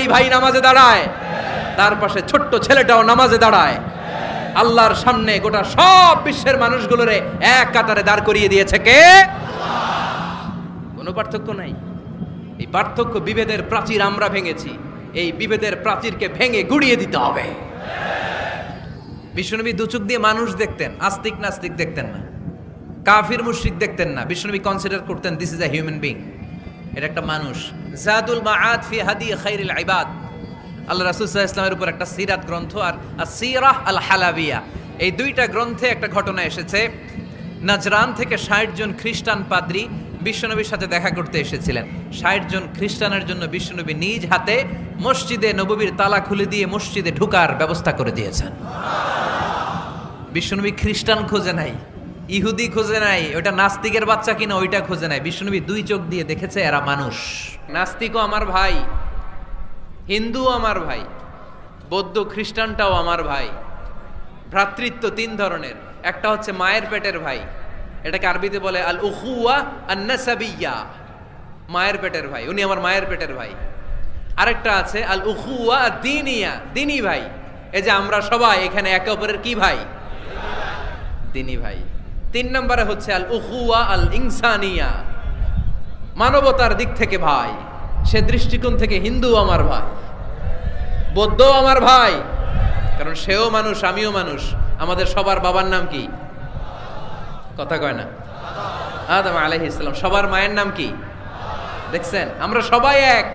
বড়ই ভাই নামাজে দাঁড়ায়, তার পাশে ছোট্ট ছেলেটাও নামাজে দাঁড়ায়। আল্লাহর সামনে গোটা সব বিশ্বের মানুষগুলোরে এক কাতারে দাঁড় করিয়ে দিয়েছে কে? কোনো পার্থক্য নাই। এই পার্থক্য বিভেদের প্রাচীর আমরা ভেঙেছি, এই বিভেদের প্রাচীরকে ভেঙে গুড়িয়ে দিতে হবে। বিশ্বনবী দুচোখ দিয়ে মানুষ দেখতেন, আস্তিক নাস্তিক দেখতেন না, কাফির মুশরিক দেখতেন না। বিশ্বনবী কনসিডার করতেন this is a human being, এটা একটা মানুষ। জাদুল মাআদ ফি হাদি খাইরিল ইবাদ, আল্লাহ রাসূল সাল্লাল্লাহু আলাইহি ওয়াসাল্লামের উপর একটা সিরাত গ্রন্থ আর আসিরাহ আল হালাবিয়া, এই দুইটা গ্রন্থে একটা ঘটনা এসেছে। নাজরান থেকে ৬০ জন খ্রিস্টান পাদ্রী বিশ্বনবীর সাথে দেখা করতে এসেছিলেন। ৬০ জন খ্রিস্টানের জন্য বিশ্বনবী নিজ হাতে মসজিদে নববীর তালা খুলে দিয়ে মসজিদে ঢোকার ব্যবস্থা করে দিয়েছেন। বিশ্বনবী খ্রিস্টান খোঁজে নাই, ইহুদি খোঁজে নাই, ওটা নাস্তিকের বাচ্চা কিনা ওইটা খোঁজে নাই। বিশ্বনবী দুই চোখ দিয়ে দেখেছে এরা মানুষ। নাস্তিকও আমার ভাই, হিন্দুও আমার ভাই, বৌদ্ধ খ্রিস্টানটাও আমার ভাই। ভ্রাতৃত্ব তিন ধরনের, একটা হচ্ছে মায়ের পেটের ভাই, এটাকে আরবিতে বলে আল উখুয়া আন নাসাবিয়্যা, মায়ের পেটের ভাই, উনি আমার মায়ের পেটের ভাই। আরেকটা আছে আল উখুয়া দ্বীনিয়া, দ্বীনি ভাই। এই যে আমরা সবাই এখানে একে অপরের কি ভাই? দ্বীনি ভাই। তিন নম্বরে হচ্ছে আল উখুয়া আল ইনসানিয়া, মানবতার দিক থেকে ভাই। সে দৃষ্টিকোণ থেকে হিন্দু আমার ভাই, বৌদ্ধ আমার ভাই, কারণ সেও মানুষ আমিও মানুষ। আমাদের সবার বাবার নাম কি? কথা কয় না? আদম আলাইহিস সালাম। সবার মায়ের নাম কি? দেখছেন, আমরা সবাই এক।